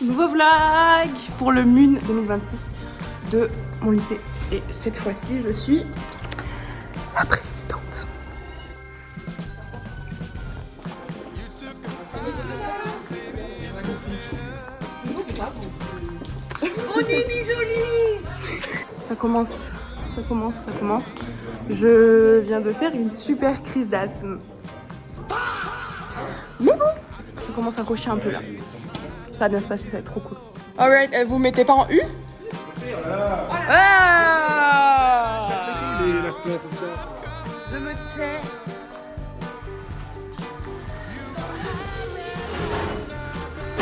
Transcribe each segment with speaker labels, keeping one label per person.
Speaker 1: Nouveau vlog pour le MUN 2026 de mon lycée. Et cette fois-ci, je suis la présidente.
Speaker 2: Oh Nini jolie.
Speaker 1: Ça commence. Je viens de faire une super crise d'asthme. Mais bon, ça commence à rocher un peu là. Ça va bien se passer, ça va être trop cool. Alright, vous mettez pas en U? Ah, je me tais.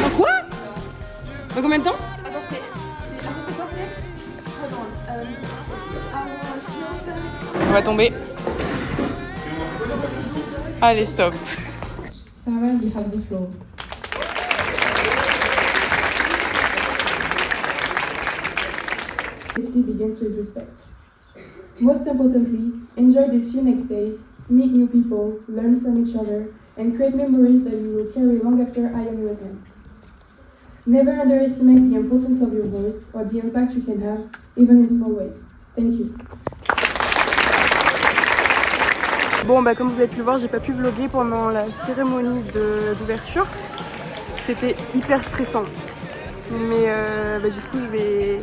Speaker 1: En quoi? Dans combien de temps?
Speaker 2: Attends, c'est quoi c'est?
Speaker 1: On va tomber. Allez, stop.
Speaker 3: Sarah, you have the floor. Safety begins with respect. Most importantly, enjoy these few next days, meet new people, learn from each other, and create memories that you will carry long after I am your hands. Never underestimate the importance of your voice or the impact you can have, even in small ways. Thank you.
Speaker 1: Bon, bah comme vous avez pu le voir, j'ai pas pu vlogger pendant la cérémonie d'ouverture. C'était hyper stressant. Mais du coup, j'ai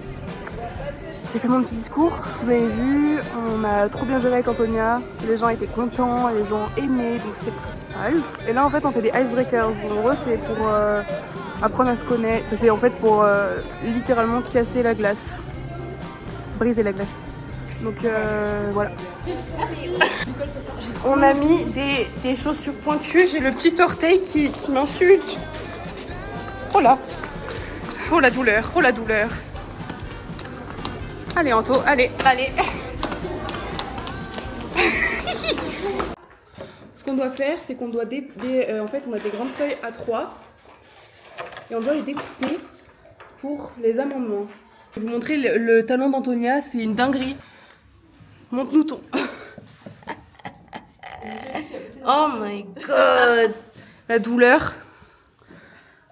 Speaker 1: fait mon petit discours, vous avez vu, on a trop bien géré avec Antonia, les gens étaient contents, les gens aimaient, donc c'était le principal. Et là en fait on fait des icebreakers, en gros c'est pour apprendre à se connaître, c'est en fait pour littéralement casser la glace, briser la glace. Donc voilà. On a mis des chaussures pointues, j'ai le petit orteil qui m'insulte. Oh là, oh la douleur, oh la douleur. Allez Anto, allez. Ce qu'on doit faire, c'est qu'on doit en fait, on a des grandes feuilles A3 et on doit les découper pour les amendements. Je vais vous montrer le talent d'Antonia, c'est une dinguerie. Montre-nous ton. Oh my god. La douleur.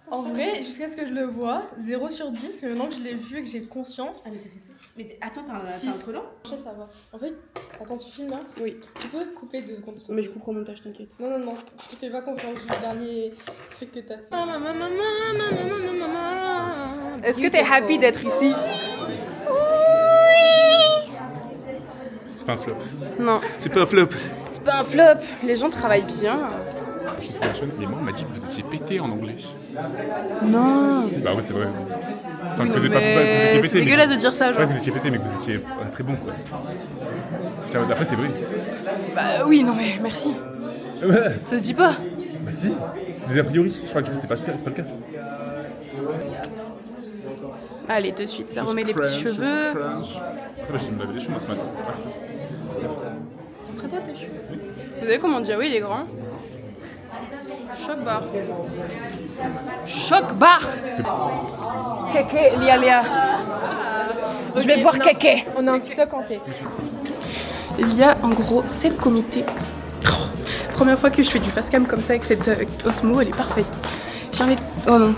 Speaker 2: En vrai, jusqu'à ce que je le vois, 0 sur 10, mais maintenant que je l'ai vu et que j'ai conscience.
Speaker 4: Ah mais ça fait peur. Mais attends, t'as un trop long.
Speaker 2: Ça va. En fait, attends, tu filmes là?
Speaker 1: Oui.
Speaker 2: Tu peux couper 2 secondes.
Speaker 1: Mais je couperai au montage, t'inquiète.
Speaker 2: Non. Je fais pas confiance du dernier truc que t'as fait.
Speaker 1: Est-ce que t'es happy d'être ici?
Speaker 5: C'est pas un flop.
Speaker 1: Non.
Speaker 5: C'est pas un flop.
Speaker 1: C'est pas un flop. Les gens travaillent bien.
Speaker 5: Mais moi, on m'a dit que vous étiez pété en anglais.
Speaker 1: Non.
Speaker 5: Bah ouais, c'est vrai. Enfin,
Speaker 1: Oui,
Speaker 5: que vous
Speaker 1: non,
Speaker 5: êtes pas, vous étiez
Speaker 1: mais
Speaker 5: pété.
Speaker 1: c'est dégueulasse de dire ça, genre.
Speaker 5: Ouais, vous étiez pété, mais vous étiez pas très bon, quoi. Après, c'est vrai.
Speaker 1: Bah oui, non mais merci.
Speaker 5: Ouais.
Speaker 1: Ça se dit pas.
Speaker 5: Bah si, c'est des a priori. Je crois que c'est pas le cas.
Speaker 1: Allez, de suite, ça remet les petits cheveux.
Speaker 5: Après, je me lavais les cheveux, moi, ce matin.
Speaker 1: Sont très beaux tes cheveux. Vous savez comment Diawy il est grand? Choc bar. Kéké, Léa. Je vais voir Kéké.
Speaker 2: On a un TikTok en tête.
Speaker 1: Il y a en gros 7 comités. Première fois que je fais du fast cam comme ça avec cette Osmo, elle est parfaite. J'ai envie de... Oh non,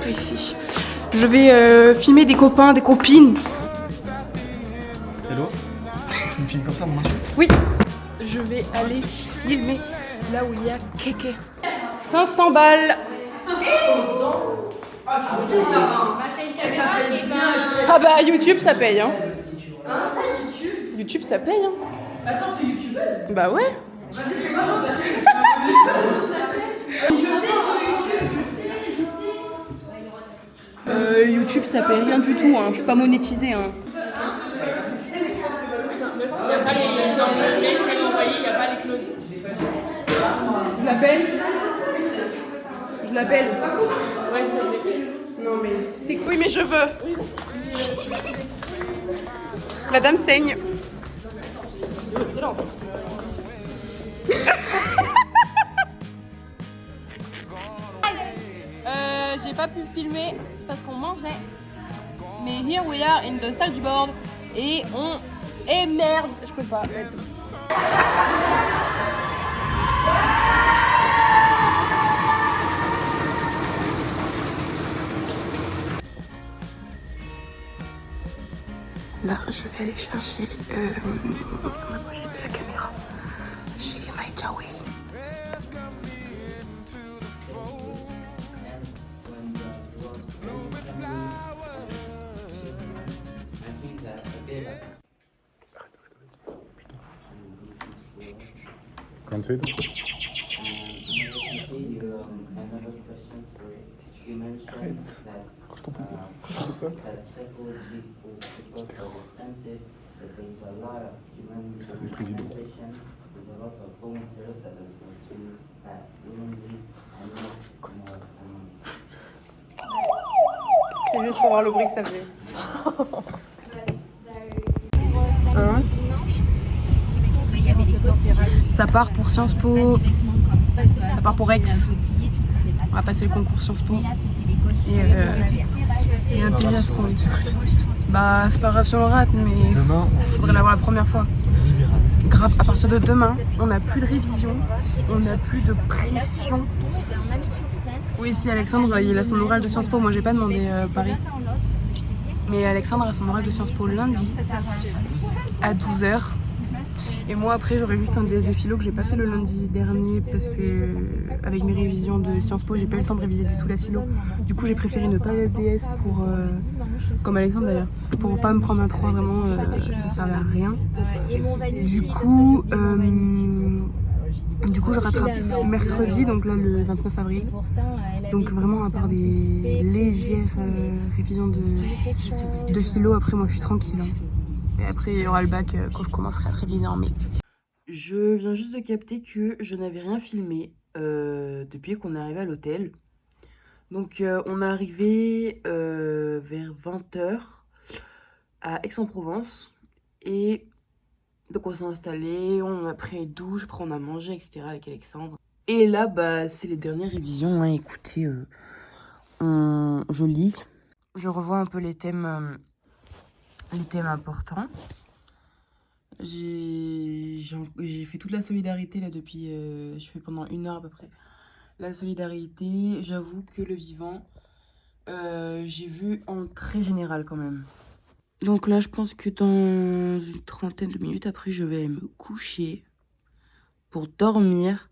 Speaker 1: ici. Je vais filmer des copains, des copines.
Speaker 6: Hello? Tu me filmes comme ça, mon monsieur?
Speaker 1: Oui, je vais aller filmer là où il y a Kéké. 500 balles. Ah bah YouTube ça paye hein. YouTube ça paye hein.
Speaker 4: Attends, t'es youtubeuse?
Speaker 1: Bah ouais.
Speaker 4: Vas-y, c'est quoi mon tâche?
Speaker 1: YouTube ça paye rien du tout hein. Je suis pas monétisée hein.
Speaker 2: Dans le mail qu'elle a envoyé, il n'y a pas les clauses.
Speaker 1: Je l'appelle.
Speaker 2: Ouais, s'il te plaît.
Speaker 1: Non mais c'est quoi? Oui mais je veux. La dame saigne. Excellente. J'ai pas pu filmer parce qu'on mangeait. Mais here we are in the salle du board et on Et merde, je peux pas. Là, je vais aller chercher ma pochette de la caméra chez MyJawi.
Speaker 5: Quand c'est ça c'est le président.
Speaker 1: C'était juste pour voir le bruit que ça faisait. Ça part pour Sciences Po, ça part pour Aix. On va passer le concours Sciences Po. Et intérêt à ce qu'on dit. Bah c'est pas grave si on le rate, mais
Speaker 6: Demain,
Speaker 1: faudrait l'avoir la première fois.
Speaker 6: libéral.
Speaker 1: Grave, à partir de demain, on n'a plus de révision, on n'a plus de pression. Oui, si Alexandre, il a son oral de Sciences Po, moi j'ai pas demandé Paris. Mais Alexandre a son oral de Sciences Po lundi à 12h. Et moi après j'aurai juste un DS de philo que j'ai pas fait le lundi dernier parce que avec mes révisions de Sciences Po j'ai pas eu le temps de réviser du tout la philo. Du coup j'ai préféré ne pas aller SDS pour comme Alexandre d'ailleurs, pour pas me prendre un 3 vraiment ça servait à rien. Du coup je rattrape mercredi, donc là le 29 avril. Donc vraiment à part des légères révisions de philo, après moi je suis tranquille. Hein. Et après, il y aura le bac quand je commencerai à réviser en mai. Je viens juste de capter que je n'avais rien filmé depuis qu'on est arrivé à l'hôtel. Donc, on est arrivé vers 20h à Aix-en-Provence. Et donc, on s'est installé, on a pris une douche, après on a mangé, etc. avec Alexandre. Et là, bah, c'est les dernières révisions. Hein. Écoutez, je lis. Je revois un peu les thèmes importants. J'ai fait toute la solidarité là depuis, je fais pendant 1 heure à peu près. La solidarité, j'avoue que le vivant, j'ai vu en très général quand même. Donc là je pense que dans une trentaine de minutes après je vais me coucher pour dormir.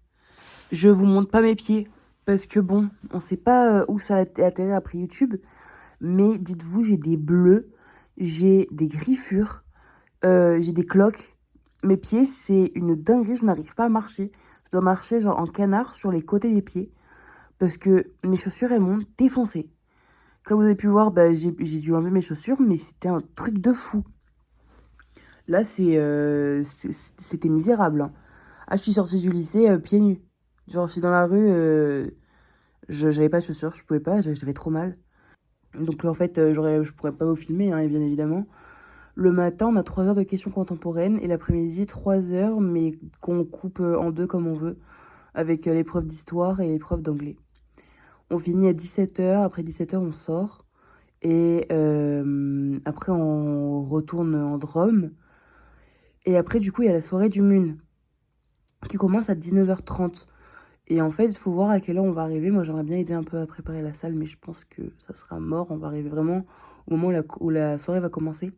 Speaker 1: Je vous montre pas mes pieds parce que bon, on sait pas où ça a atterri après YouTube. Mais dites-vous, j'ai des bleus. J'ai des griffures, j'ai des cloques. Mes pieds, c'est une dinguerie, je n'arrive pas à marcher. Je dois marcher genre en canard sur les côtés des pieds. Parce que mes chaussures, elles m'ont défoncé. Comme vous avez pu voir, bah, j'ai dû enlever mes chaussures, mais c'était un truc de fou. Là, c'était misérable. Hein. Ah, je suis sortie du lycée pieds nus. Genre, je suis dans la rue, j'avais pas de chaussures, je pouvais pas, j'avais trop mal. Donc en fait, je pourrais pas vous filmer, hein, bien évidemment. Le matin, on a 3 heures de questions contemporaines et l'après-midi, 3 heures, mais qu'on coupe en 2 comme on veut, avec l'épreuve d'histoire et l'épreuve d'anglais. On finit à 17h, après 17h, on sort. Et après, on retourne en Drôme. Et après, du coup, il y a la soirée du MUN qui commence à 19h30. Et en fait, il faut voir à quelle heure on va arriver. Moi, j'aimerais bien aider un peu à préparer la salle, mais je pense que ça sera mort. On va arriver vraiment au moment où la soirée va commencer.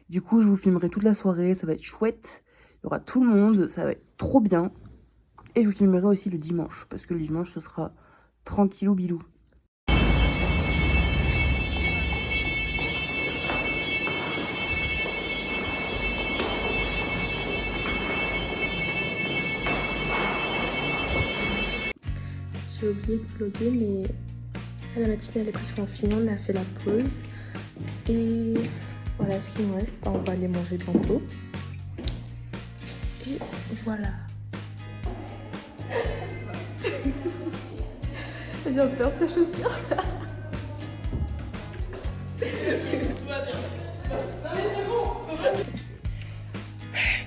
Speaker 1: Du coup, je vous filmerai toute la soirée. Ça va être chouette. Il y aura tout le monde. Ça va être trop bien. Et je vous filmerai aussi le dimanche. Parce que le dimanche, ce sera tranquillou bilou.
Speaker 7: J'ai oublié de vlogger, mais à la matinée, les presque fini, on a fait la pause. Et voilà ce qu'il nous reste. On va aller manger bientôt. Et voilà. Elle vient de perdre ses chaussures.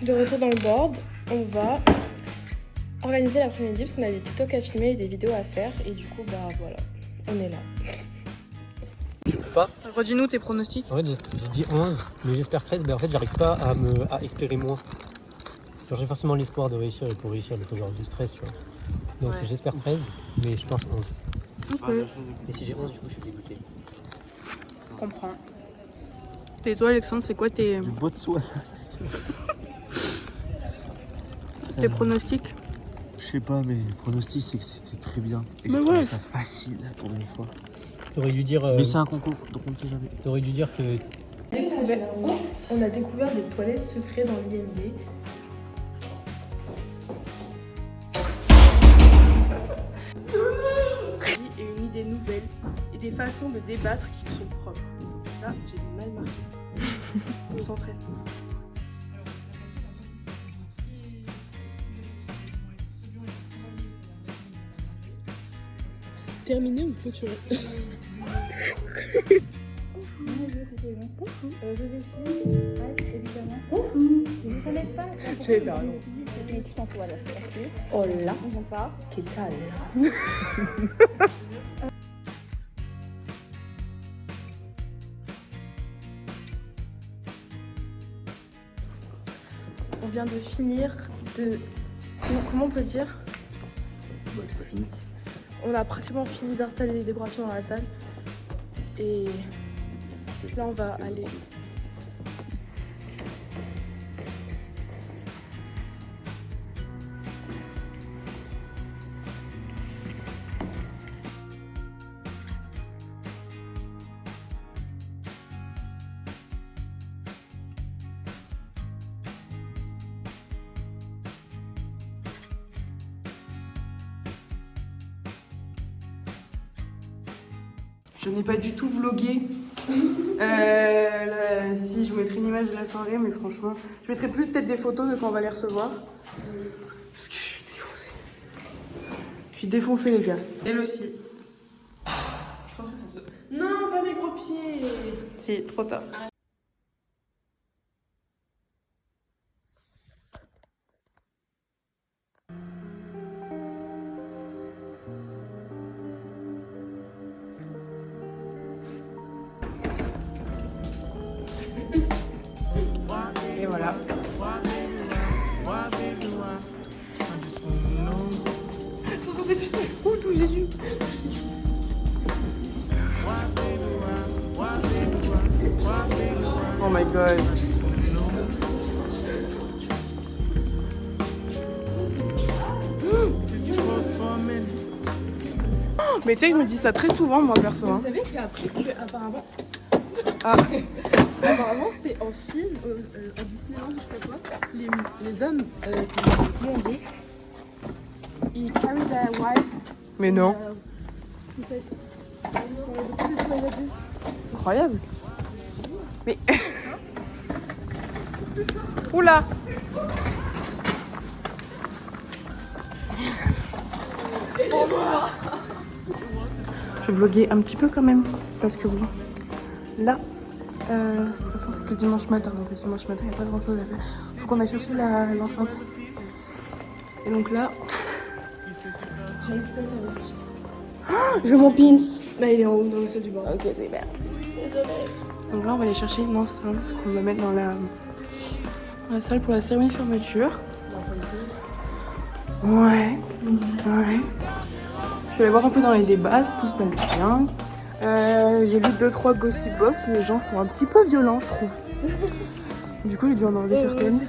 Speaker 7: De retour dans le board, on va organiser l'après-midi parce qu'on a des TikTok à filmer et des vidéos à faire. Et du coup, bah voilà, on est là.
Speaker 6: Pas.
Speaker 1: Redis-nous tes pronostics.
Speaker 6: En fait, j'ai dit 11, mais j'espère 13. Mais en fait, j'arrive pas à espérer moins. Genre, j'ai forcément l'espoir de réussir, et pour réussir, il faut genre du stress, tu vois. Donc,
Speaker 1: Ouais.
Speaker 6: j'espère 13, mais je pense 11.
Speaker 1: Ok,
Speaker 6: Et si j'ai 11, du coup, je suis dégoûté.
Speaker 1: je comprends. Et toi, Alexandre, c'est quoi tes
Speaker 5: Botswana.
Speaker 1: tes pronostics?
Speaker 5: Je sais pas, mais le pronostic, c'est que c'était très bien. Et
Speaker 1: Mais
Speaker 5: je trouvais
Speaker 1: ouais.
Speaker 5: ça facile pour une fois.
Speaker 6: T'aurais dû dire.
Speaker 5: Mais c'est un concours, donc on ne sait jamais.
Speaker 6: T'aurais dû dire que.
Speaker 7: On a découvert des toilettes secrètes dans l'IMD.
Speaker 1: Et une idée nouvelle et des façons de débattre qui me sont propres. Ça, j'ai mal marqué. Concentré.
Speaker 7: Terminé ou clôturé?
Speaker 1: Je vais faire un nom.
Speaker 7: Hola. ¿Qué tal? On vient de finir de... Comment on peut dire?
Speaker 5: Bah, c'est pas fini.
Speaker 7: On a pratiquement fini d'installer les décorations dans la salle. Et là, on va aller...
Speaker 1: Je n'ai pas du tout vlogué. Si, je vous mettrai une image de la soirée, mais franchement, je mettrai plus peut-être des photos de quand on va les recevoir. Parce que je suis défoncée. Je suis défoncée, les gars. Elle aussi.
Speaker 2: Je pense que ça se.
Speaker 7: Non, pas mes gros pieds.
Speaker 1: Si, trop tard. Et voilà. Attention, c'est fini. Oh, tout Jésus. Oh my god. Mais tu sais que je me dis ça très souvent, moi, perso.
Speaker 7: Vous savez que j'ai appris que apparemment...
Speaker 1: Ah.
Speaker 7: Apparemment, c'est en Chine, à Disneyland, je sais pas quoi, les hommes, comment on dit, ils carry their wife.
Speaker 1: Mais non.
Speaker 7: En fait, dans les abus.
Speaker 1: Incroyable. Mais... Oula. Je vais vlogger un petit peu quand même, parce que bon, là, de toute façon c'est que le dimanche matin, donc le dimanche matin il n'y a pas grand chose à faire. Faut qu'on aille chercher l'enceinte. Et donc là,
Speaker 7: J'ai récupéré ta veste.
Speaker 1: je veux mon pins.
Speaker 7: Là, il est en haut dans la salle du bord.
Speaker 1: Ok, c'est bien. Donc là on va aller chercher une enceinte qu'on va mettre dans la salle pour la cérémonie de fermeture. Ouais, ouais. Je vais aller voir un peu dans les débats, si tout se passe bien. J'ai lu 2-3 gossip box, les gens sont un petit peu violents, je trouve. Du coup, j'ai dû en enlever certaines.